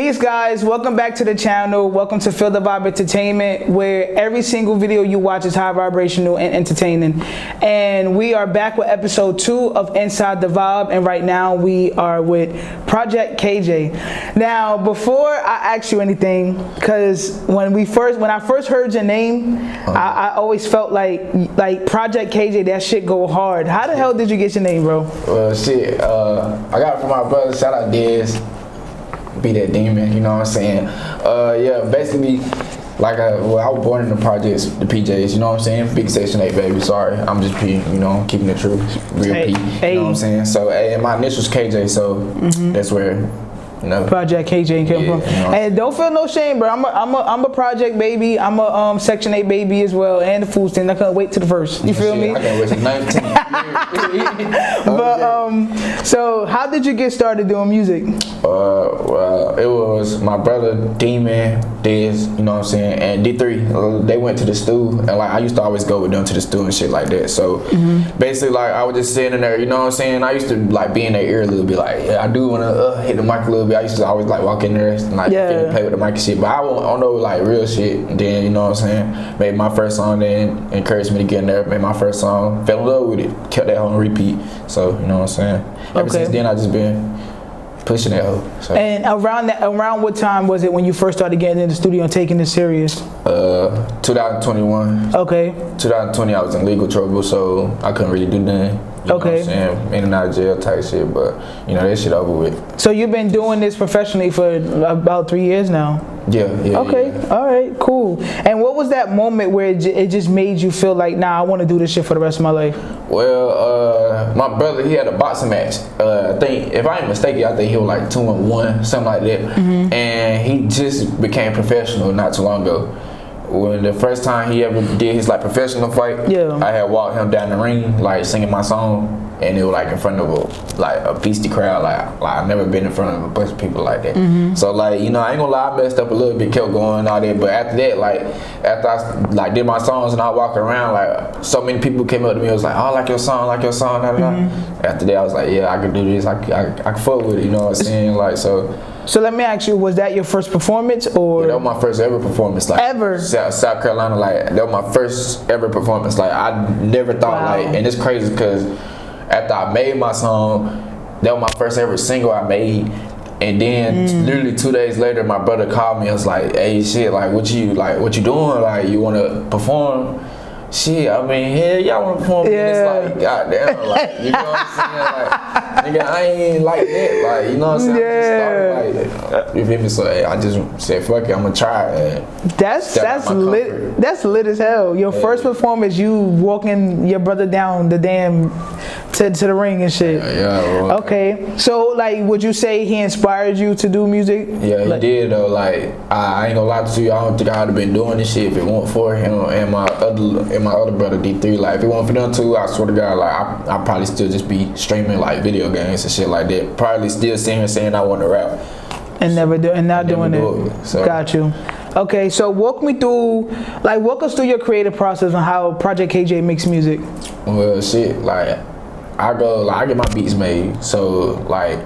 Peace, guys. Welcome back to the channel. Welcome to Feel the Vibe Entertainment, where every single video you watch is high vibrational and entertaining. And we are back with episode 2 of Inside the Vibe, and right now we are with Project KJ. Now, before I ask you anything, because when I first heard your name, I always felt like Project KJ, that shit go hard. How the hell did you get your name, bro? Well, shit, I got it from my brother. Shout out Diz. Be that demon, you know what I'm saying? Yeah, basically, like I was born in the projects, the PJs, you know what I'm saying? Big Section 8, baby. Sorry, I'm just P, you know, keeping it true, real P, you know what I'm saying? So, and my initials KJ, so that's where, you know, Project KJ came from. And don't feel no shame, bro. I'm a project baby. I'm a Section 8 baby as well, and the food stand. I can't wait to the first. You feel me? I can't wait to 19. But so how did you get started doing music? Well, it was my brother Demon, Diz, you know what I'm saying, and D3. They went to the stew, and like I used to always go with them to the stew and shit like that. So basically, like I was just sitting in there, you know what I'm saying. I used to like be in their ear a little bit, like yeah, I do want to hit the mic a little bit. I used to always like walk in there and like play with the mic and shit, but I don't know like real shit. And then you know what I'm saying, made my first song, then encouraged me to get in there. Made my first song, fell in love with it, kept that on repeat. So you know what I'm saying. Ever since then, I just been pushing that hoe. So. And around what time was it when you first started getting in the studio and taking this serious? 2021. Okay. 2020, I was in legal trouble, so I couldn't really do nothing. You know what I'm saying? In and out of jail type shit, but you know that shit over with. So you've been doing this professionally for about 3 years now? Yeah. Okay. Yeah. All right. Cool. And what was that moment where it just made you feel like, nah, I want to do this shit for the rest of my life? Well, my brother, he had a boxing match. I think, if I ain't mistaken, I think he was like 2-1, something like that. And he just became professional not too long ago. When the first time he ever did his like professional fight, I had walked him down the ring like singing my song, and it was like in front of a beastie crowd. Like I've never been in front of a bunch of people like that. So like, you know, I ain't gonna lie, I messed up a little bit, kept going and all that. But after that, like after I like did my songs and I walked around, like so many people came up to me, was like, oh, I like your song, da, da, da. After that, I was like, yeah, I can do this. I can fuck with it. You know what I'm saying? Like so. So let me ask you, was that your first performance or? Yeah, that was my first ever performance. Like ever? South Carolina, like that was my first ever performance. Like I never thought like, and it's crazy because after I made my song, that was my first ever single I made. And then literally 2 days later, my brother called me and was like, hey shit, like what you doing? Like you wanna perform? Shit, I mean, hell, y'all want to perform, it's like, goddamn, like, you know what I'm saying? Like, nigga, I ain't like that, like, you know what I'm saying? I just started, like, you feel me? So, hey, I just said, fuck it, I'm gonna try it. That's lit. That's lit as hell. Your first performance, you walking your brother down the damn to the ring and shit. Yeah. Okay, so like, would you say he inspired you to do music? Yeah, he did though. Like, I ain't gonna lie to you, I don't think I would have been doing this shit if it weren't for him and my other brother D3. Like, if it weren't for them two, I swear to God, like I probably still just be streaming like video games and shit like that. Probably still singing, saying I want to rap. And not doing it. So. Got you. Okay, so walk us through your creative process on how Project KJ makes music. Well, shit, like I get my beats made, so like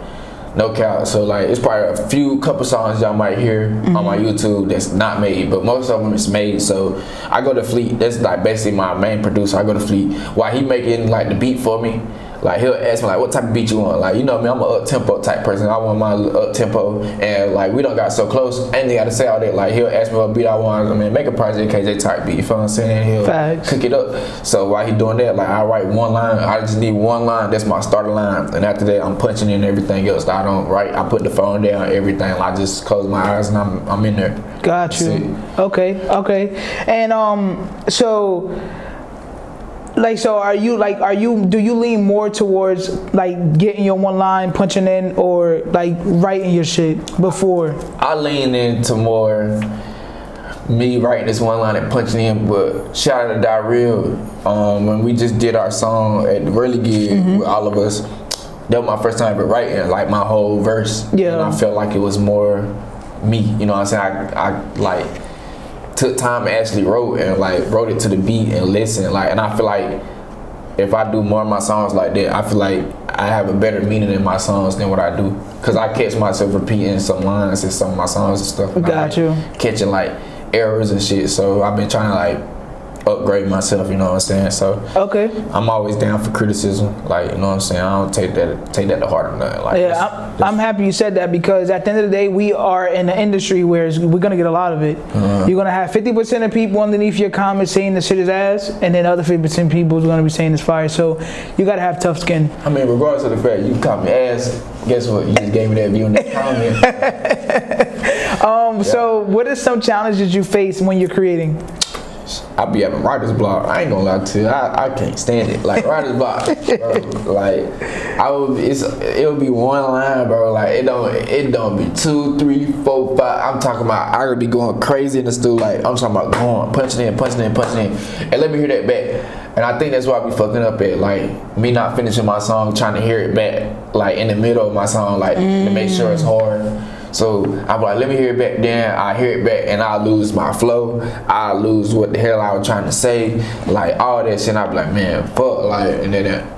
no cap. So like it's probably a couple songs y'all might hear on my YouTube that's not made, but most of them is made. So I go to Fleet. That's like basically my main producer. I go to Fleet while he making like the beat for me. Like he'll ask me like, what type of beat you want? Like, you know me, I'm an up-tempo type person. I want my up-tempo, and like we don't got so close. I ain't got to say all that. Like he'll ask me what beat I want. I mean, make a Project KJ type beat. You feel what I'm saying? And he'll cook it up. So while he doing that, like I write one line. I just need one line. That's my starter line. And after that, I'm punching in everything else. I don't write. I put the phone down, everything. I just close my eyes and I'm in there. Got you. Okay. And so. Like, so do you lean more towards like getting your one line, punching in, or like writing your shit before? I lean into more me writing this one line and punching in, but shout out to Diarrhea. When we just did our song at the Really Gig with all of us, that was my first time ever writing like my whole verse. Yeah. And I felt like it was more me, you know what I'm saying? I like took time and actually wrote it to the beat and listened, like, and I feel like if I do more of my songs like that, I feel like I have a better meaning in my songs than what I do, cause I catch myself repeating some lines in some of my songs and stuff. Got you. Catching like errors and shit. So I've been trying to like upgrade myself, you know what I'm saying? So okay, I'm always down for criticism, like, you know what I'm saying? I don't take that to heart or nothing. Like, yeah, I'm happy you said that, because at the end of the day, we are in an industry where we're gonna get a lot of it. You're gonna have 50% of people underneath your comments saying the shit is ass, and then other 50% of people is gonna be saying it's fire. So you gotta have tough skin. I mean, regardless of the fact you call me ass, guess what? You just gave me that view in that comment. So what are some challenges you face when you're creating? I be having writer's block. I ain't gonna lie to you. I can't stand it. Like writer's block, bro. Like it'll be one line, bro. Like it don't be 2, 3, 4, 5. I'm talking about I could be going crazy in the studio. Like I'm talking about going punching in, and let me hear that back. And I think that's why I be fucking up at, like me not finishing my song, trying to hear it back, like in the middle of my song, like to make sure it's hard. So I'm like, let me hear it back. Then I hear it back, and I lose my flow. I lose what the hell I was trying to say, like all that shit. I be like, man, fuck, like, and then.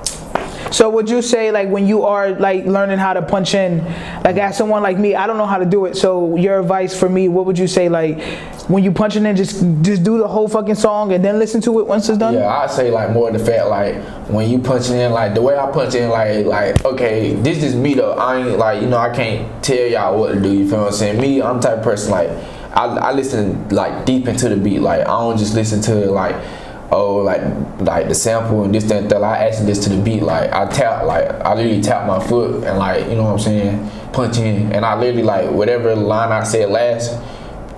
So would you say, like, when you are like learning how to punch in, like as someone like me, I don't know how to do it. So your advice for me, what would you say, like when you punching in, just do the whole fucking song and then listen to it once it's done? Yeah, I say like more the fact, like when you punching in, like the way I punch in, like okay, this is me though. I ain't like, you know, I can't tell y'all what to do. You feel what I'm saying? Me, I'm the type of person like I listen like deep into the beat. Like I don't just listen to like, oh, like the sample and this, that, and that. I actually listen to the beat. Like I literally tap my foot and, like, you know what I'm saying, punch in, and I literally like whatever line I said last,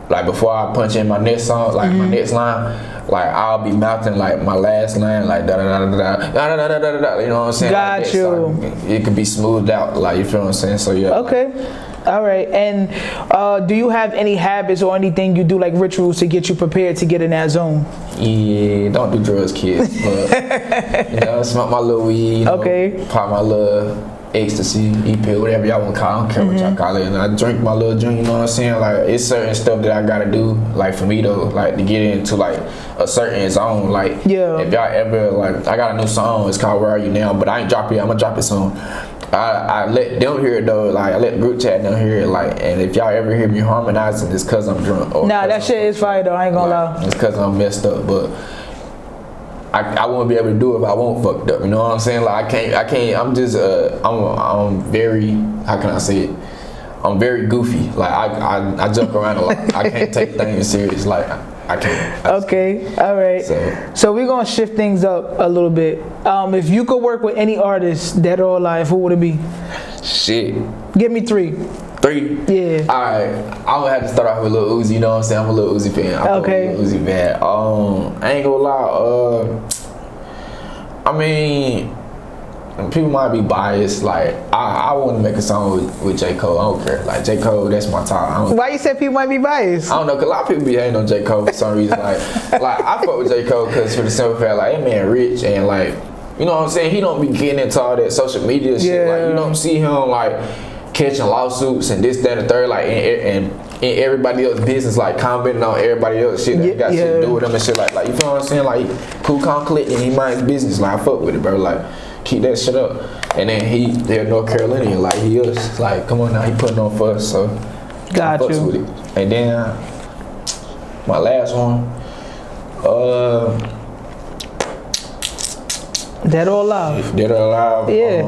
like before I punch in my next song, like my next line, like I'll be mouthing like my last line, like da da da da da da da da da da. You know what I'm saying? Got like you. So it could be smoothed out, like, you feel what I'm saying? So yeah. Okay. Like, all right. And do you have any habits or anything you do, like rituals, to get you prepared to get in that zone? yeah, don't do drugs, kids. But you know, smoke my little weed. You know, Okay. Pop my little ecstasy, e-pill, whatever y'all want to call it. I don't care what y'all call it. And I drink my little drink, you know what I'm saying? Like, it's certain stuff that I gotta do, like for me though, like to get into like a certain zone. Like, yeah. If y'all ever, like, I got a new song, it's called Where Are You Now, but I ain't drop it, I'm gonna drop it soon. I let them hear it though, like I let the group chat them hear it, like, and if y'all ever hear me harmonizing, it's cause I'm drunk. Or nah, that shit is fire though, I ain't gonna lie. It's cause I'm messed up, but I won't be able to do it if I won't fucked up. You know what I'm saying? Like I can't. I'm just I'm very, how can I say it? I'm very goofy. Like I joke around a lot. I can't take things serious. Like I can't. Okay, all right. So we're gonna shift things up a little bit. If you could work with any artist, dead or alive, who would it be? Shit. Give me 3. 3? Yeah. Alright, I'm gonna have to start off with Lil Uzi, you know what I'm saying? I'm a Lil Uzi fan. Okay. Lil Uzi fan. I ain't gonna lie, I mean, people might be biased. Like, I want to make a song with J. Cole. I don't care. Like, J. Cole, that's my top. Why you said people might be biased? I don't know, cause a lot of people be hating on J. Cole for some reason. Like I fuck with J. Cole cause for the simple fact, like, that man rich and, like, you know what I'm saying? He don't be getting into all that social media shit. Like, you don't see him like catching lawsuits and this, that, and the third, like, and everybody else's business, like commenting on everybody else's shit that got shit to do with them and shit. Like, you feel what I'm saying? Like, cool, calm, collecting, he mind his business. Like, I fuck with it, bro. Like, keep that shit up. And then they're North Carolinian, like he is. Like, come on now, he putting on for us, so got I fucks with it. And then my last one, Dead or Alive. Dead or Alive. Yeah.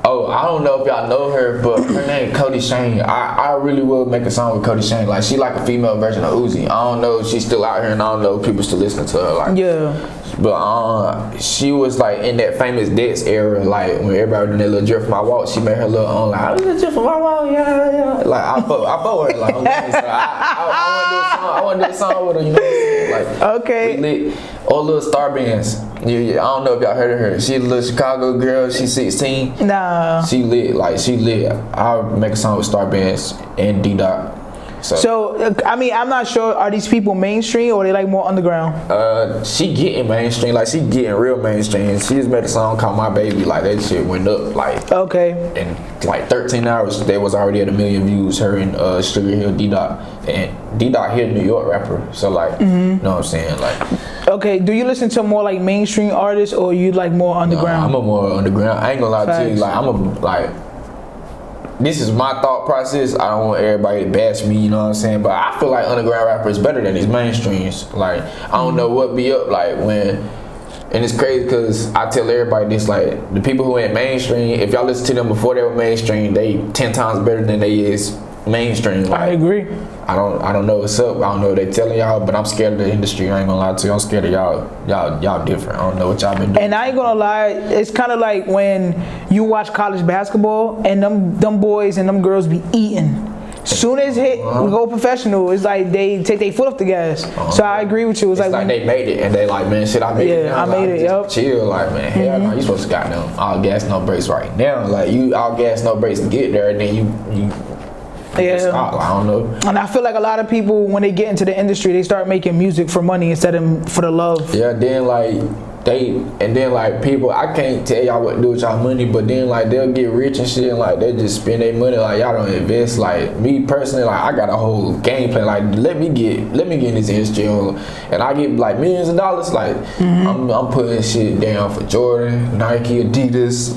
Oh, I don't know if y'all know her, but her name Cody Shane. I really will make a song with Cody Shane. Like, she like a female version of Uzi. I don't know if she's still out here, and I don't know if people still listening to her. Like, yeah. But she was like in that famous Dex era, like when everybody doing that little drift from my walk. She made her little own like, I little drift from my walk, yeah. Like I fuck with her. Like, so I want to do a song with her. You know what I'm saying? Like, okay. We lit. All little star bands. Yeah, I don't know if y'all heard of her. She a little Chicago girl. She's 16. Nah. She lit. Like, she lit. I'll make a song with star bands and D-Dot. So, I mean, I'm not sure, are these people mainstream or they like more underground? She getting mainstream, like she getting real mainstream. She just made a song called My Baby, like that shit went up, like, okay. In like 13 hours, they was already at 1 million views, her and Sugar Hill D-Dot. And D-Dot here, New York rapper, so like, you know what I'm saying, like. Okay, do you listen to more like mainstream artists or you like more underground? I'm a more underground. I ain't gonna lie to you. Like, this is my thought process. I don't want everybody to bash me, you know what I'm saying? But I feel like underground rappers better than these mainstreams. Like, I don't know what be up like when, and it's crazy because I tell everybody this, like, the people who ain't mainstream, if y'all listen to them before they were mainstream, they 10 times better than they is mainstream. Like, I agree. I don't know what's up. I don't know what they telling y'all, but I'm scared of the industry. I ain't gonna lie to you. I'm scared of y'all. Y'all different. I don't know what y'all been doing. And I ain't gonna lie, it's kind of like when you watch college basketball and them boys and them girls be eating. Soon as we go professional, it's like they take their foot off the gas. So I agree with you. It's like they made it and they like, man, shit, I made it. Yeah, I made it. Yep. Chill, like, man, hell no, you supposed to got them all gas no brakes right now. Like, you all gas no brakes to get there, and then you stop. I don't know. And I feel like a lot of people, when they get into the industry, they start making music for money instead of for the love. Yeah, then like people, I can't tell y'all what to do with y'all money, but then like they'll get rich and shit, and like they just spend their money like y'all don't invest. Like me personally, like I got a whole game plan. Like let me get in this industry, and I get like millions of dollars. Like I'm putting shit down for Jordan, Nike, Adidas,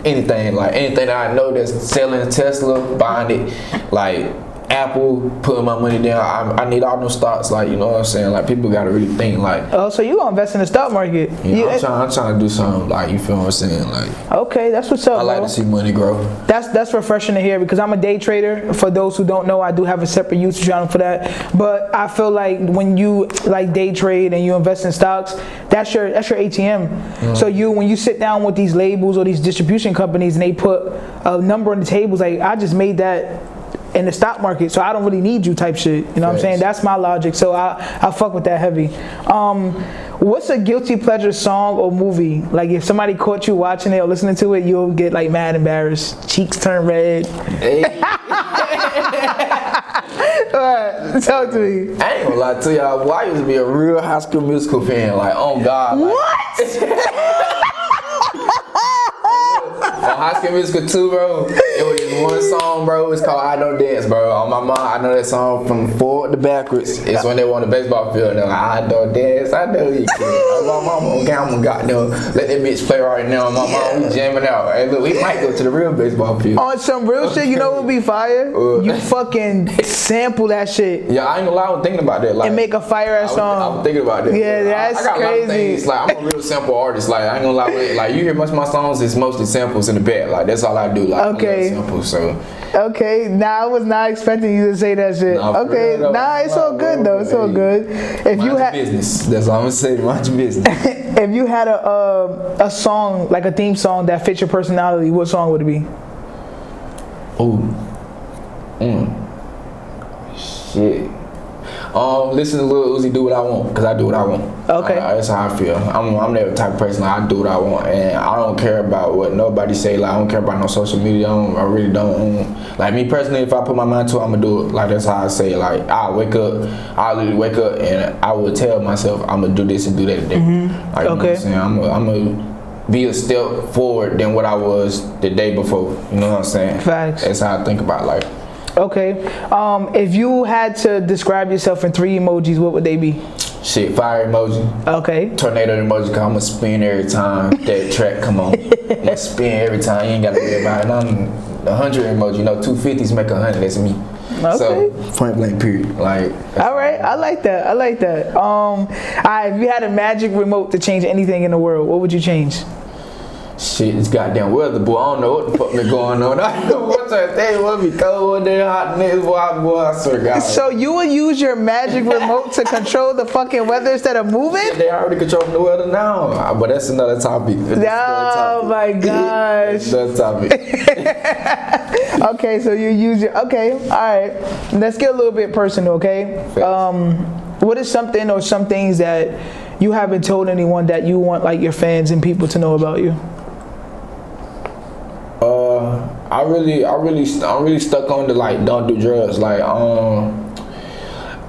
anything that I know that's selling Tesla, buying it, like Apple, putting my money down. I need all them stocks, like, you know what I'm saying? Like, people gotta really think, like, oh, so you gonna invest in the stock market? I'm trying to do something, like, you feel what I'm saying? Like, okay, that's what's up. I like bro. to see money grow. That's refreshing to hear, because I'm a day trader. For those who don't know, I do have a separate YouTube channel for that. But I feel like when you like day trade and you invest in stocks, that's your ATM. So when you sit down with these labels or these distribution companies and they put a number on the tables, like, I just made that in the stock market, so I don't really need you type shit. You know what I'm saying? That's my logic. So I fuck with that heavy. What's a guilty pleasure song or movie? Like, if somebody caught you watching it or listening to it, you'll get like mad embarrassed. Cheeks turn red. Hey. Alright, talk to me. I ain't gonna lie to y'all, boy, I used to be a real High School Musical fan. Like, oh God. Like, What? On High School Musical 2, bro, it was this one song, bro. It's called I Don't Dance, bro. On my mom, I know that song from forward to backwards. It's when they were on the baseball field. They're like, I don't dance, I know you can. My mama, okay, I'm gonna goddamn let that bitch play right now. My mom, we jamming out. Hey, look, we might go to the real baseball field. On some real shit, you know what would be fire? You fucking sample that shit. Yeah, I ain't gonna lie, I was thinking about that. Like, and make a fire ass song. I was thinking about that. Yeah, that's I got crazy. A lot of things, like, I'm a real sample artist. Like, I ain't gonna lie, like, you hear most of my songs, it's mostly samples in the back. Like, that's all I do. Like, okay. Samples, so. Okay, I was not expecting you to say that shit. Okay, it's all good though. It's all good. If you had business, that's all I'm gonna say. Mind your business. If you had a song, like a theme song that fits your personality, what song would it be? Shit. Listen to Lil Uzi Do What I Want, because I do what I want. Okay. That's how I feel. I'm that type of person. Like, I do what I want, and I don't care about what nobody say. Like, I don't care about no social media. I really don't. Like, me personally, if I put my mind to it, I'm gonna do it. Like, that's how I say it. Like, I'll literally wake up and I will tell myself I'm gonna do this and do that today. Like, you know what I'm saying? I'm gonna be a step forward than what I was the day before. You know what I'm saying? Facts. That's how I think about life. Okay. If you had to describe yourself in 3 emojis, what would they be? Shit, fire emoji. Okay. Tornado emoji, cause I'ma spin every time that track come on. I'ma spin every time. You ain't gotta worry about it. I'm 100 emoji. You know, 250s make 100. That's me. Okay. So point blank period. Like. All right, I like that. If you had a magic remote to change anything in the world, what would you change? Shit, this goddamn weather, boy. I don't know what the fuck been going on. I don't know what's that thing. What be cold and hot next, boy. I swear to God. So you would use your magic remote to control the fucking weather instead of moving? Yeah, they already controlling the weather now. But that's another topic. Oh my gosh. That's another topic. Okay, so you use your. Okay, all right. Let's get a little bit personal. Okay. What is something or some things that you haven't told anyone that you want like your fans and people to know about you? I'm really stuck on the like don't do drugs. Like I'm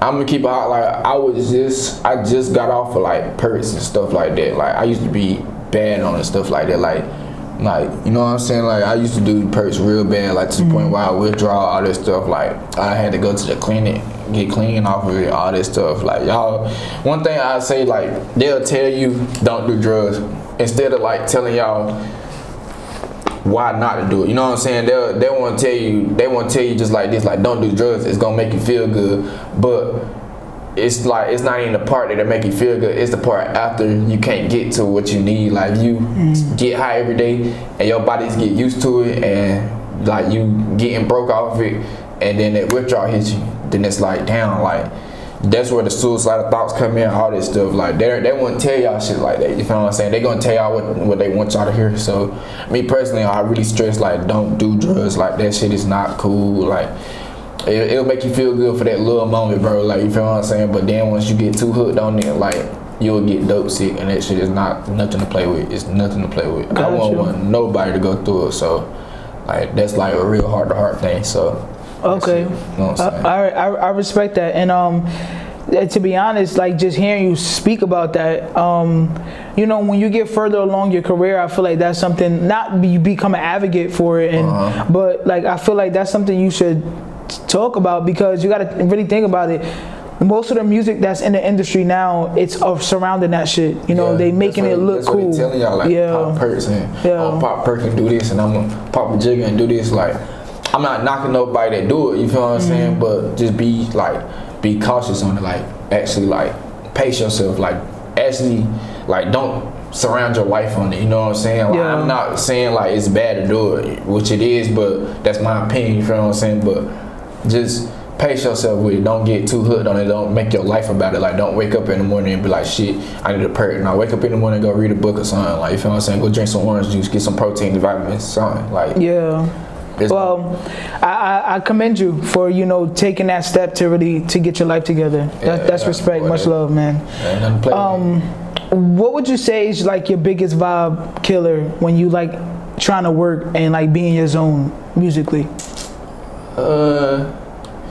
gonna keep it hot. Like I just got off of like perks and stuff like that. Like I used to be bad on and stuff like that. Like Like, you know what I'm saying? Like, I used to do perks real bad, like to the point where I withdraw all this stuff. Like, I had to go to the clinic, get clean off of it, all this stuff. Like, y'all, one thing I say, like, they'll tell you don't do drugs instead of like telling y'all why not to do it. You know what I'm saying? They want to tell you just like this, like, don't do drugs. It's gonna make you feel good, but it's like, it's not even the part that make you feel good. It's the part after you can't get to what you need. Like, you get high every day and your bodies get used to it, and like you getting broke off it, and then that withdrawal hits you. Then it's like, damn, like that's where the suicidal thoughts come in, all this stuff. Like, they wouldn't tell y'all shit like that. You feel what I'm saying? They gonna tell y'all what they want y'all to hear. So me personally, I really stress, like, don't do drugs. Like, that shit is not cool. Like, it'll make you feel good for that little moment, bro. Like, you feel what I'm saying? But then once you get too hooked on it, like, you'll get dope sick, and that shit is nothing to play with. It's nothing to play with. I won't want nobody to go through it. So, like, that's like a real heart-to-heart thing. So, okay, you know what I'm saying? I respect that, and to be honest, like, just hearing you speak about that, you know, when you get further along your career, I feel like that's something, not you become an advocate for it, and but like, I feel like that's something you should talk about, because you got to really think about it. Most of the music that's in the industry now, it's surrounding that shit. You know, they making it look cool. That's what they telling y'all, like, pop perks and pop perk and do this, and I'm gonna pop a jigger and do this. Like, I'm not knocking nobody that do it. You feel what I'm saying? But just be cautious on it. Like, actually, like, pace yourself. Like, actually, like, don't surround your life on it. You know what I'm saying? Like, I'm not saying like it's bad to do it, which it is, but that's my opinion. You feel what I'm saying? But just pace yourself with it. Don't get too hooked on it. Don't make your life about it. Like, don't wake up in the morning and be like, shit, I need a perk. And I wake up in the morning and go read a book or something. Like, you feel what I'm saying? Go drink some orange juice, get some protein, vitamins, something. Like, well, I commend you for, you know, taking that step to really to get your life together. That's respect. Much love, man. What would you say is like your biggest vibe killer when you like trying to work and like be in your zone musically?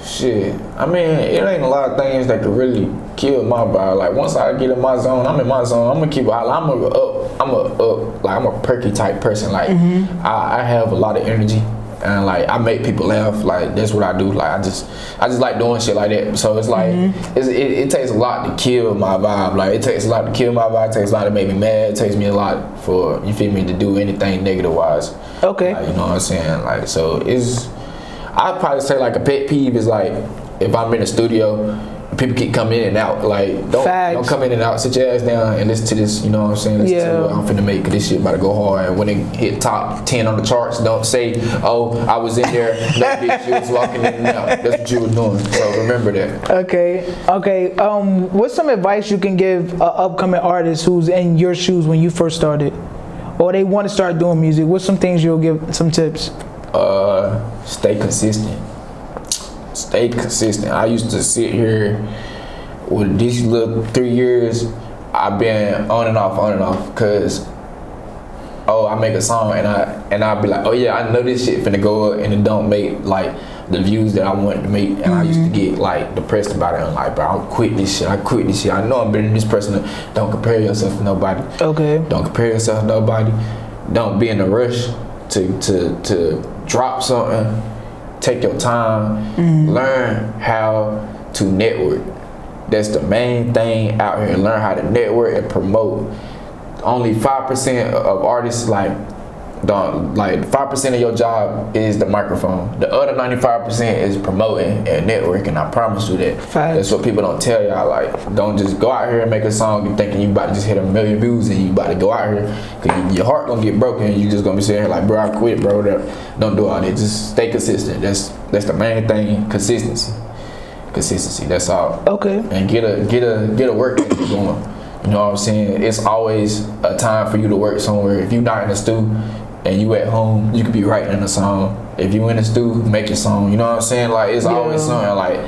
Shit. I mean, it ain't a lot of things that could really kill my vibe. Like, once I get in my zone, I'm in my zone. I'm gonna keep it high. I'm a perky type person. Like, I have a lot of energy. And like, I make people laugh. Like, that's what I do. Like, I just like doing shit like that. So it's like, it takes a lot to kill my vibe. Like, it takes a lot to kill my vibe. It takes a lot to make me mad. It takes me a lot for, you feel me, to do anything negative wise. Okay. Like, you know what I'm saying? Like, so I'd probably say like a pet peeve is like, if I'm in the studio, people keep coming in and out. Like, don't come in and out. Sit your ass down and listen to this. You know what I'm saying? Listen to what I'm finna make, cause this shit about to go hard. And when it hit top 10 on the charts, don't say, "Oh, I was in there." No, bitch, you was walking in and out. That's what you were doing. So remember that. Okay. What's some advice you can give an upcoming artist who's in your shoes when you first started, or they want to start doing music? What's some things you'll give? Some tips? Stay consistent. Stay consistent. I used to sit here with these little 3 years. I've been on and off, cause I make a song and I'll be like, oh yeah, I know this shit finna go up, and it don't make like the views that I wanted to make, and I used to get like depressed about it. I'm like, bro, I quit this shit. I know I'm better than this person. Don't compare yourself to nobody. Okay. Don't compare yourself to nobody. Don't be in a rush to drop something. Take your time, learn how to network. That's the main thing out here. Learn how to network and promote. Only 5% of artists like 5% of your job is the microphone. The other 95% is promoting and networking. I promise you that. That's what people don't tell y'all. Like, don't just go out here and make a song and thinking you about to just hit 1 million views and you about to go out here, cause your heart gonna get broken and you just gonna be sitting here like, bro, I quit, bro. Don't do all that. Just stay consistent. That's the main thing. Consistency. That's all. Okay. And get a work ethic going. You know what I'm saying? It's always a time for you to work somewhere. If you're not in the studio and you at home, you could be writing a song. If you in the studio, make your song. You know what I'm saying? Like, it's always something like,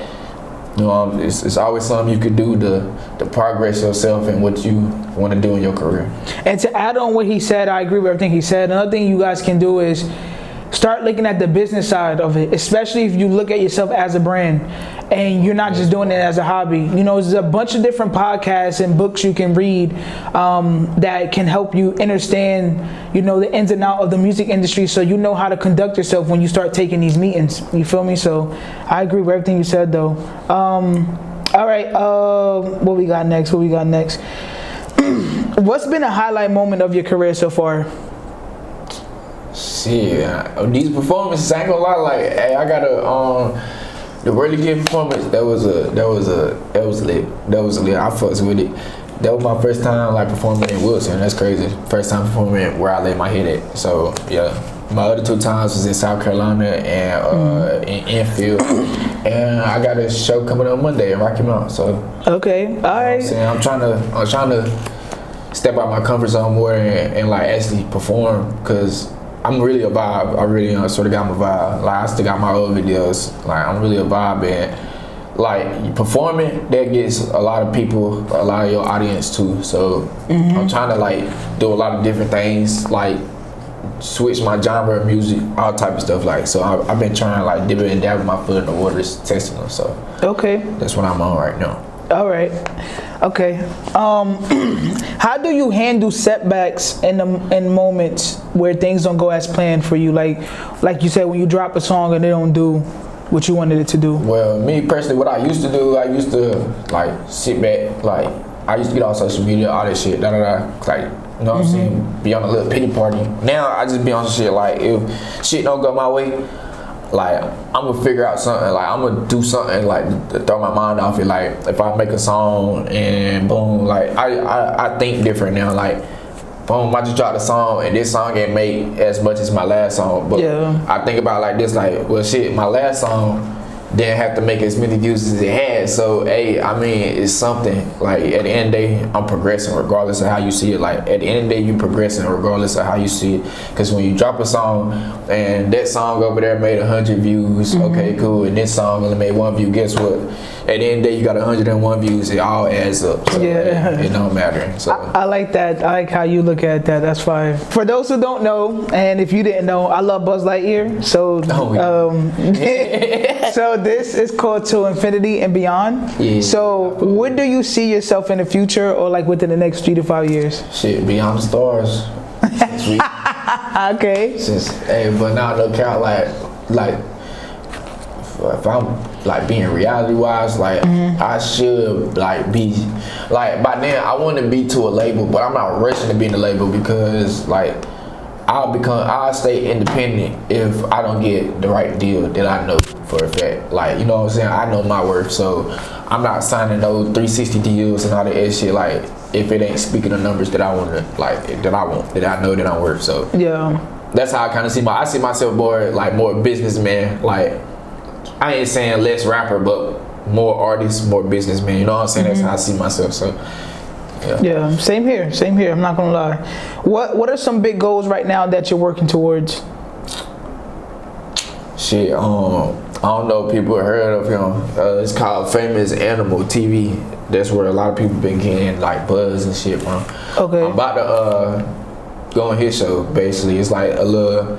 you know, it's always something you could do to progress yourself and what you want to do in your career. And to add on what he said, I agree with everything he said. Another thing you guys can do is start looking at the business side of it, especially if you look at yourself as a brand and you're not just doing it as a hobby. You know, there's a bunch of different podcasts and books you can read that can help you understand, you know, the ins and outs of the music industry, so you know how to conduct yourself when you start taking these meetings. You feel me? So I agree with everything you said, though. All right, what we got next? What's been a highlight moment of your career so far? Shit, these performances, I ain't gonna lie, like, hey, I got the really good performance. That was lit. I fucks with it. That was my first time like performing in Wilson. That's crazy. First time performing where I laid my head at. So yeah, my other 2 times was in South Carolina and in Enfield. And I got a show coming on Monday in Rocky Mount. So okay, all right. I'm trying to step out my comfort zone more and like actually perform, because I'm really a vibe. I really sort of got my vibe. Like I still got my old videos. Like I'm really a vibe, and like performing, that gets a lot of people, a lot of your audience too. So I'm trying to like do a lot of different things, like switch my genre of music, all type of stuff. Like, so I've been trying to like dip and dab with my foot in the waters, testing them. So okay, that's what I'm on right now. All right. Okay. How do you handle setbacks in moments where things don't go as planned for you? Like you said, when you drop a song and they don't do what you wanted it to do. Well, me personally, what I used to do, I used to like sit back, like I used to get on social media, all that shit, like, you know what I'm saying, be on a little pity party. Now I just be on shit like, if shit don't go my way, like I'm gonna figure out something, like I'm gonna do something like to throw my mind off it. Like if I make a song and boom, like I think different now. Like boom, I just dropped a song and this song ain't made as much as my last song, but I think about it like this, like, well shit, my last song didn't have to make as many views as it had, so hey, I mean, it's something. Like at the end of the day, I'm progressing regardless of how you see it. Like at the end of the day, you progressing regardless of how you see it, because when you drop a song and that song over there made 100 views, okay cool, and this song only made 1 view, guess what, at the end of the day you got 101 views, it all adds up. So it don't matter. So I like that. I like how you look at that. That's fine. For those who don't know, and if you didn't know, I love Buzz Lightyear, so so this is called To Infinity and Beyond. Yeah. So where do you see yourself in the future, or like within the next 3 to 5 years? Shit, beyond the stars. Okay. But now no count, like if I'm like being reality wise, like I should like be like, by then I want to be to a label, but I'm not rushing to be in the label, because like I'll stay independent if I don't get the right deal that I know for a fact. Like, you know what I'm saying? I know my worth, so I'm not signing those 360 deals and all that shit. Like, if it ain't speaking the numbers that I want to, like, that I know that I'm worth. So yeah, that's how I kind of see I see myself more like more businessman. Like, I ain't saying less rapper, but more artist, more businessman. You know what I'm saying? That's how I see myself. So. Yeah, same here. I'm not gonna lie. What are some big goals right now that you're working towards? Shit, I don't know if people have heard of him. It's called Famous Animal TV. That's where a lot of people been getting like buzz and shit from. Okay. I'm about to go on his show. Basically, it's like a little.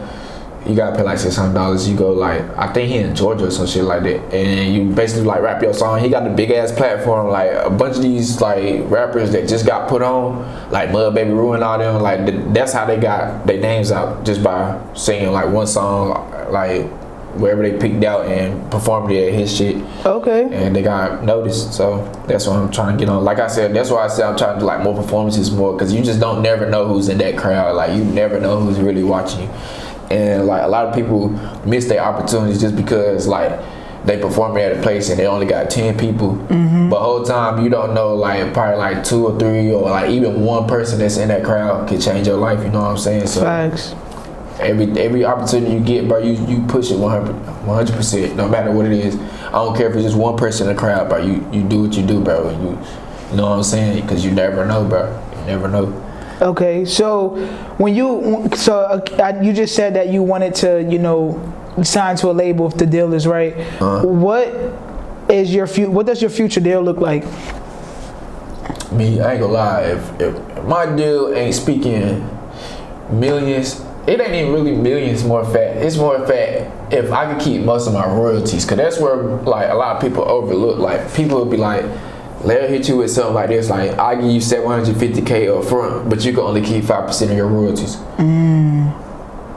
You gotta pay like $600. You go like, I think he in Georgia or some shit like that, and you basically like rap your song. He got a big ass platform. Like a bunch of these like rappers that just got put on, like Mud Baby Rue and all them. Like that's how they got their names out, just by singing like one song, like wherever they picked out and performed it at his shit. Okay. And they got noticed. So that's what I'm trying to get on. Like I said, that's why I said I'm trying to do like more performances more, because you just don't never know who's in that crowd. Like you never know who's really watching you. And like a lot of people miss their opportunities just because like they perform at a place and they only got 10 people, but whole time you don't know, like probably like 2 or 3 or like even one person that's in that crowd could change your life. You know what I'm saying? So facts. Every opportunity you get, bro, you push it 100%, no matter what it is. I don't care if it's just one person in the crowd, bro. You do what you do, bro. You know what I'm saying? Because you never know, bro. You never know. Okay, so you just said that you wanted to, you know, sign to a label if the deal is right. What does your future deal look like? Me, I ain't gonna lie. If my deal ain't speaking millions, it ain't even really millions more fat. It's more fat if I could keep most of my royalties, cause that's where like a lot of people overlook. Like people will be like, they'll hit you with something like this, like I give you $750K up front, but you can only keep 5% of your royalties.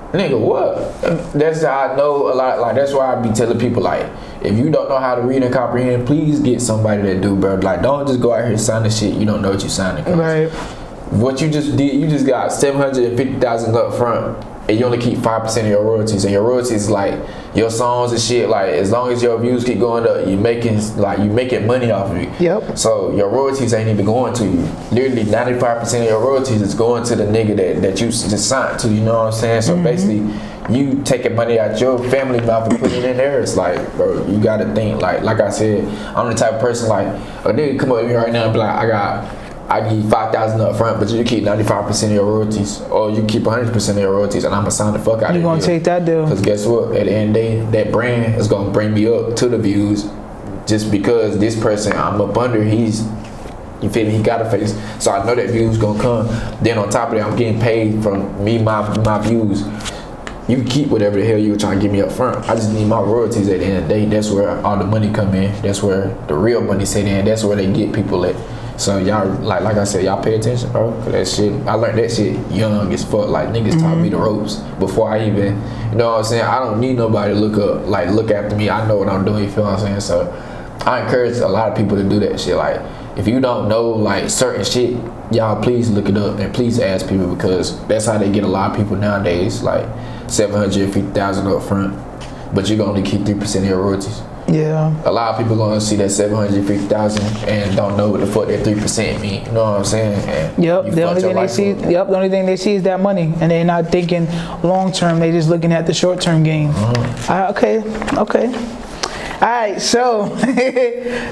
Nigga, what? That's how I know a lot. Like that's why I be telling people like, if you don't know how to read and comprehend, please get somebody that do, bro. Like don't just go out here signing shit you don't know what you signing. Right. What you just did, you just got $750,000 up front, and you only keep 5% of your royalties. And your royalties is like your songs and shit. Like as long as your views keep going up, you making money off of it. Yep. So your royalties ain't even going to you. Literally 95% of your royalties is going to the nigga that you just signed to. You know what I'm saying? So basically, you taking money out your family mouth and putting it in there. It's like, bro, you gotta think. Like I said, I'm the type of person like a nigga come up to me right now and be like, I give you 5,000 up front, but you keep 95% of your royalties, or you keep 100% of your royalties, and I'ma sign the fuck out of it. You gonna take that deal? Because guess what? At the end of the day, that brand is gonna bring me up to the views, just because this person I'm up under, you feel me? He got a face, so I know that views gonna come. Then on top of that, I'm getting paid from my views. You can keep whatever the hell you were trying to give me up front. I just need my royalties at the end of the day. That's where all the money come in. That's where the real money sit in. That's where they get people at. So y'all, like I said, y'all pay attention, bro. Cause that shit, I learned that shit young as fuck. Like niggas taught me the ropes before I even, you know what I'm saying? I don't need nobody to look after me. I know what I'm doing, you feel what I'm saying? So I encourage a lot of people to do that shit. Like if you don't know like certain shit, y'all please look it up and please ask people, because that's how they get a lot of people nowadays. Like $750,000 up front, but you're gonna only keep 3% of your royalties. Yeah. A lot of people gonna see that $750,000 and don't know what the fuck that 3% mean. You know what I'm saying? And yep. The only thing they see. Yep. The only thing they see is that money, and they're not thinking long term. They just looking at the short term gain. Okay. All right. So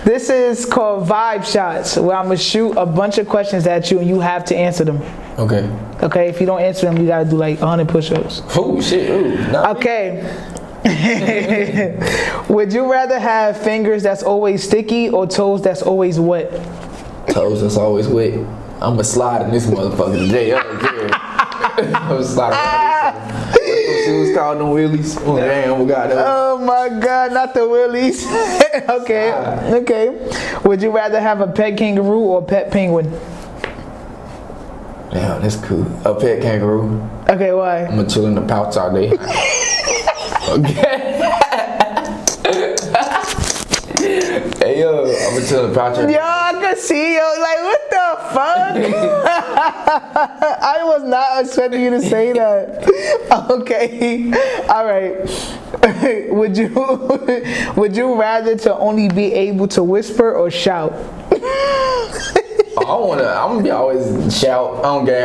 this is called vibe shots, where I'm gonna shoot a bunch of questions at you, and you have to answer them. Okay. Okay. If you don't answer them, you gotta do like 100 push-ups. Oh shit. Ooh, okay. Would you rather have fingers that's always sticky or toes that's always wet? Toes that's always wet. I'ma slide in this motherfucker today. I don't care. I'ma slide around this. What those shoes called, them wheelies? Oh damn, we got them. Oh my god, not the wheelies. Okay. Would you rather have a pet kangaroo or a pet penguin? Damn, that's cool. A pet kangaroo. Okay, why? I'ma chill in the pouch all day. Okay. Hey yo, I'm gonna tell the pouch. Yo, I can see yo. Like, what the fuck? I was not expecting you to say that. Okay. All right. Would you rather to only be able to whisper or shout? I'm gonna be always shout. I don't care.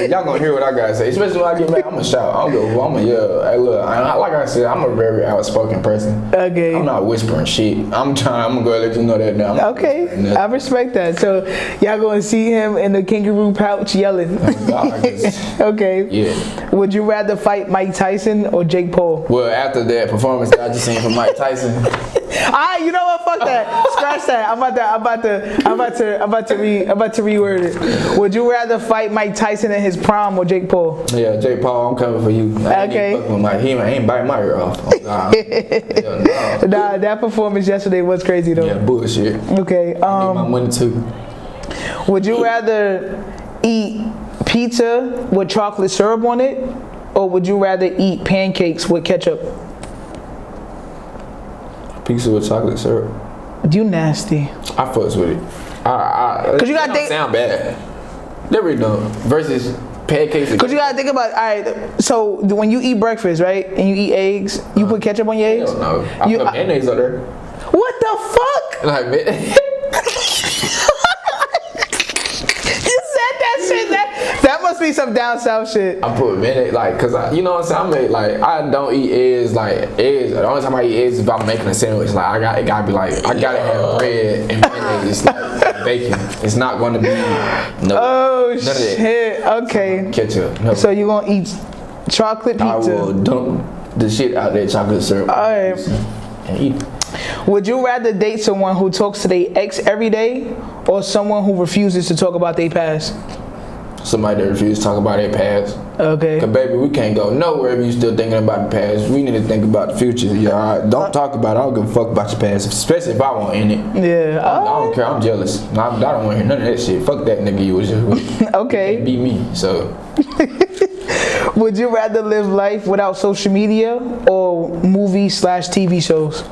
Y'all gonna hear what I gotta say. Especially when I get mad, I'm gonna shout. I'm gonna yell. Hey, look, like I said, I'm a very outspoken person. Okay. I'm not whispering shit. I'm gonna go let you know that now. Okay. I respect that. So y'all gonna see him in the kangaroo pouch yelling. Okay. Yeah. Would you rather fight Mike Tyson or Jake Paul? Well, after that performance that I just seen from Mike Tyson. You know what? Fuck that. Scratch that. I'm about to reword it. Would you rather fight Mike Tyson in his prime or Jake Paul? Yeah, Jake Paul, I'm coming for you. Okay. He ain't biting my ear off. Nah, that performance yesterday was crazy though. Yeah, bullshit. Okay. I need my money too. Would you rather eat pizza with chocolate syrup on it, or would you rather eat pancakes with ketchup? Pizza with chocolate syrup. You nasty. I fucks with it. Cause you gotta think. Sound bad. They really don't. Versus pancakes. Cause you gotta think about. All right. So when you eat breakfast, right, and you eat eggs, you put ketchup on your eggs. No, I put mayonnaise on there. What the fuck? Like, that must be some down south shit. I put mayonnaise, like, cause you know what I'm saying. I don't eat eggs. The only time I eat eggs is if I'm making a sandwich. Like, it gotta be like, I gotta have bread and mayonnaise, like bacon. It's not gonna be oh shit. Okay. Ketchup. No. So you gonna eat chocolate pizza? I will dump the shit out of that chocolate syrup. All right. And eat. Would you rather date someone who talks to their ex every day, or someone who refuses to talk about their past? Somebody that refuses to talk about their past. Okay. Cause baby, we can't go nowhere if you still thinking about the past. We need to think about the future. Yeah, all right? Don't talk about it. I don't give a fuck about your past, especially if I want in it. Yeah. I don't care. I'm jealous. I don't want to hear none of that shit. Fuck that nigga you was just with. Okay. You can't be me. So. Would you rather live life without social media or movie/TV shows?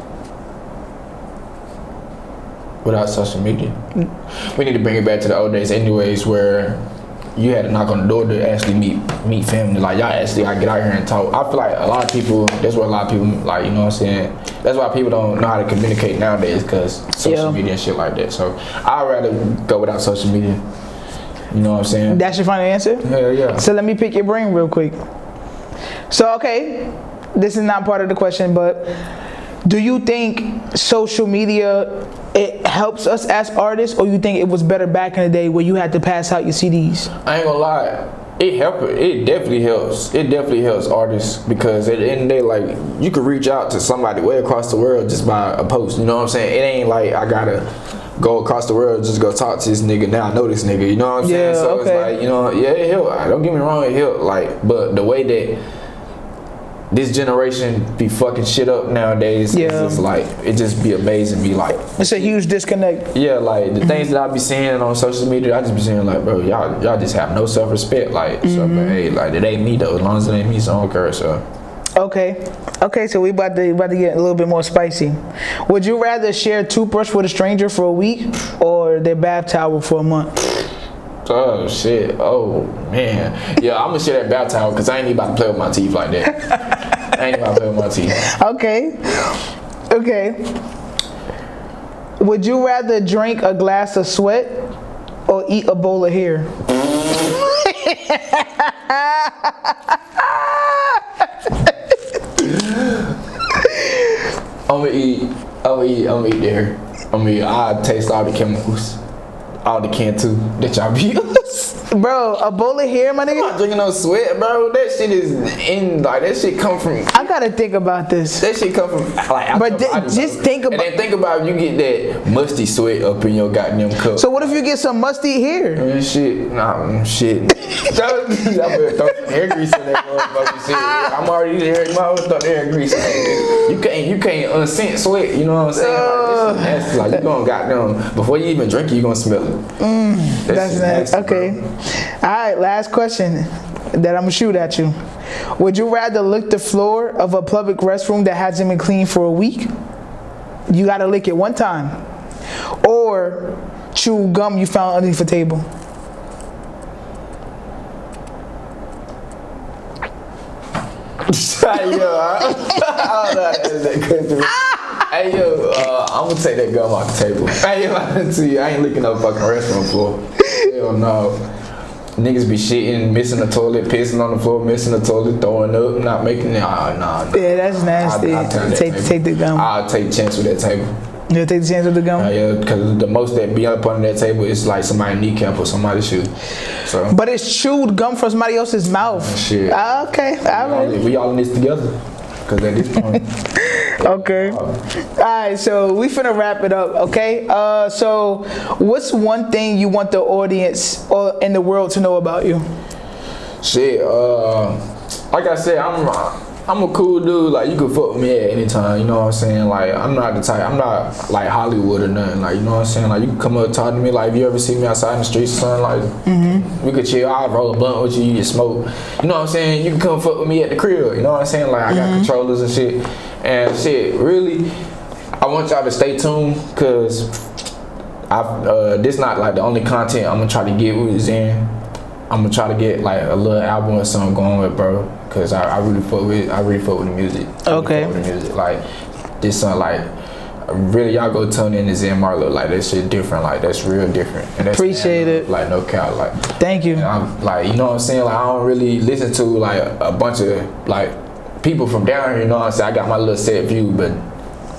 Without social media. We need to bring it back to the old days anyways, where you had to knock on the door to actually meet family. Like, y'all actually gotta get out here and talk. I feel like a lot of people, that's what a lot of people, like, you know what I'm saying? That's why people don't know how to communicate nowadays, because social media and shit like that. So I'd rather go without social media. You know what I'm saying? That's your final answer? Hell yeah. So let me pick your brain real quick. So, okay, this is not part of the question, but do you think social media, it helps us as artists, or you think it was better back in the day where you had to pass out your CDs? I ain't gonna lie, it definitely helps. It definitely helps artists, because at the end of the day, like, you could reach out to somebody way across the world just by a post. You know what I'm saying? It ain't like I gotta go across the world just go talk to this nigga. Now I know this nigga. You know what I'm saying? So okay. It's like, you know, yeah, it help. Don't get me wrong, it help. Like, but the way that this generation be fucking shit up nowadays, it's just like, it just be amazing. Be like, it's a huge disconnect. Yeah, like the things that I be seeing on social media, I just be saying like, bro, y'all just have no self-respect. Like, so, but hey, like, it ain't me though. As long as it ain't me, so I don't care. So. Okay, so we about to get a little bit more spicy. Would you rather share a toothbrush with a stranger for a week or their bath towel for a month? Oh shit! Oh man! Yeah, I'm gonna share that bath towel because I ain't even about to play with my teeth like that. I ain't even about to play with my teeth. Okay. Would you rather drink a glass of sweat or eat a bowl of hair? I'm gonna eat there. I'll taste all the chemicals, all the can too that y'all be. Bro, a bowl of hair, my nigga? I'm not drinking no sweat, bro. That shit is that shit come from. I gotta think about this. That shit come from like. But just think about. And then think about you get that musty sweat up in your goddamn cup. So what if you get some musty hair? Shit. I better throw some hair grease in that motherfucking shit. I'm already there. You might as well throw the hair grease in it. You can't unscent sweat. You know what I'm saying? Like, this shit nasty. Like, you gonna goddamn before you even drink it, you gonna smell it. That's nasty. Okay. All right. Last question that I'm gonna shoot at you. Would you rather lick the floor of a public restroom that hasn't been cleaned for a week? You gotta lick it one time, or chew gum you found underneath a table? Yo, I don't know how to answer that question. Hey yo, I'm gonna take that gum off the table. Hey yo, I ain't licking no fucking restaurant floor. Hell no. Niggas be shitting, missing the toilet, pissing on the floor, missing the toilet, throwing up, not making it. Nah. Yeah, that's nasty. Take the gum. I'll take a chance with that table. You'll take the chance with the gum? Yeah, because the most that be up under that table is like somebody's kneecap or somebody's shoe. So. But it's chewed gum from somebody else's mouth. Shit. Okay, all right. We all in this together. Because at this point. Okay. Alright, so we finna wrap it up, okay? So what's one thing you want the audience or in the world to know about you? Shit, like I said, I'm a cool dude. Like, you can fuck with me at any time. You know what I'm saying? Like, I'm not the type. I'm not like Hollywood or nothing. Like, you know what I'm saying? Like, you can come up and talk to me. Like, if you ever see me outside in the streets or something, like, we could chill. I'll roll a blunt with you. You smoke. You know what I'm saying? You can come fuck with me at the crib. You know what I'm saying? Like, I got controllers and shit. And shit, really, I want y'all to stay tuned, cause this not like the only content I'm gonna try to get with Zen. I'm gonna try to get like a little album or something going with, bro. Cause I really fuck with the music. Okay. With the music. Like, this song, like, really, y'all go tune in to Zen Marlowe. Like, that shit different. Like, that's real different. And that's appreciate it. Like, no cap. Like, thank you. I'm like, you know what I'm saying? Like, I don't really listen to like a bunch of like people from down here. You know what I'm saying? I got my little set view, but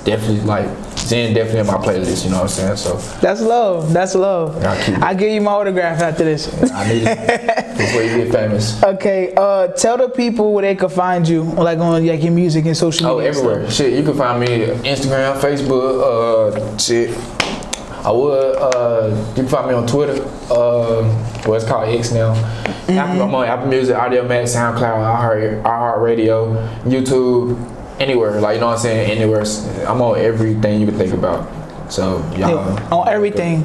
definitely like Zen definitely in my playlist. You know what I'm saying? So that's love. That's love. I'll give you my autograph after this. I need it before you get famous. Okay. Tell the people where they can find you, like on like your music and social media. Oh, everywhere. Shit, you can find me Instagram, Facebook, shit. I would. You can find me on Twitter. Well, it's called X now. I'm on Apple Music, Audio Max, SoundCloud, iHeartRadio, YouTube, anywhere. Like, you know what I'm saying? Anywhere. I'm on everything you can think about. So y'all on everything.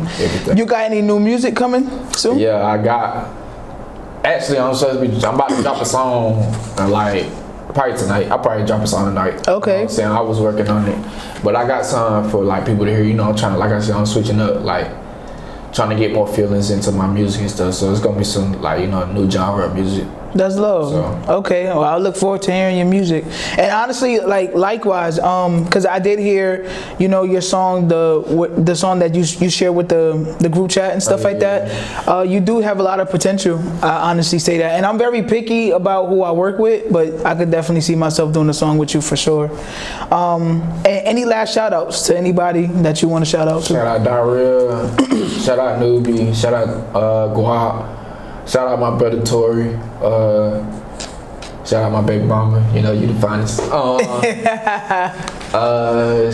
You got any new music coming soon? Yeah, I got. Actually, I'm about to drop a song like probably tonight. I'll probably drop a song tonight. Okay. You know what I'm saying? I was working on it, but I got some for like people to hear. You know, I'm trying to, like I said, I'm switching up, like trying to get more feelings into my music and stuff. So it's gonna be some like, you know, new genre of music. That's love. So. Okay, well, I look forward to hearing your music. And honestly, like likewise, because I did hear, you know, your song, the song that you share with the group chat and stuff like that. You do have a lot of potential. I honestly say that, and I'm very picky about who I work with, but I could definitely see myself doing a song with you for sure. And any last shout outs to anybody that you want to shout out to? Shout out Daryl, shout out Newbie, shout out Guap. Shout out my brother Tori. Shout out my baby mama. You know, you the finest.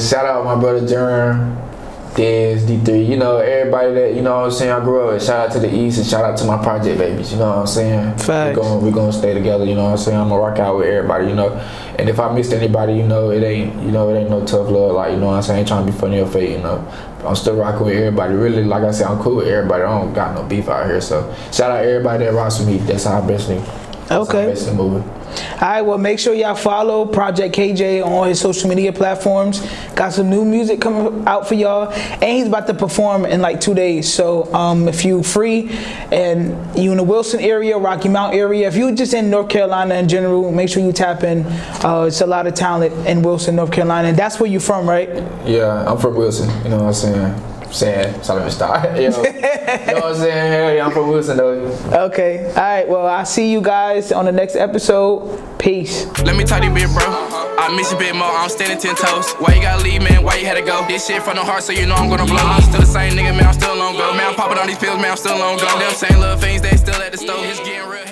Shout out my brother Jerm, Dez, D3. You know, everybody that, you know what I'm saying, I grew up with. Shout out to the East and shout out to my project babies. You know what I'm saying? Facts. We're gonna stay together. You know what I'm saying? I'm gonna rock out with everybody. You know, and if I missed anybody, you know, it ain't no tough love. Like, you know what I'm saying? I ain't trying to be funny or fake. You know, I'm still rocking with everybody. Really, like I said, I'm cool with everybody. I don't got no beef out here. So shout out everybody that rocks with me. That's how I basically. Okay. Moving. All right, well, make sure y'all follow Project KJ on all his social media platforms. Got some new music coming out for y'all, and he's about to perform in like 2 days. So if you free and you in the Wilson area, Rocky Mount area, if you just in North Carolina in general, make sure you tap in. It's a lot of talent in Wilson, North Carolina, and that's where you from, right? Yeah, I'm from Wilson. You know what I'm saying? Solomon Star. You know what I'm saying? Hell yeah, I'm from Wilson though. Okay. All right. Well, I'll see you guys on the next episode. Peace. Let me tell you, big bro. I miss you a bit more. I'm standing 10 toes. Why you gotta leave, man? Why you had to go? This shit from the heart, so you know I'm gonna blow. I'm still the same nigga, man. I'm still on go. Man, I'm popping on these pills, man. I'm still on go. Them same little things, they still at the stove. It's getting real.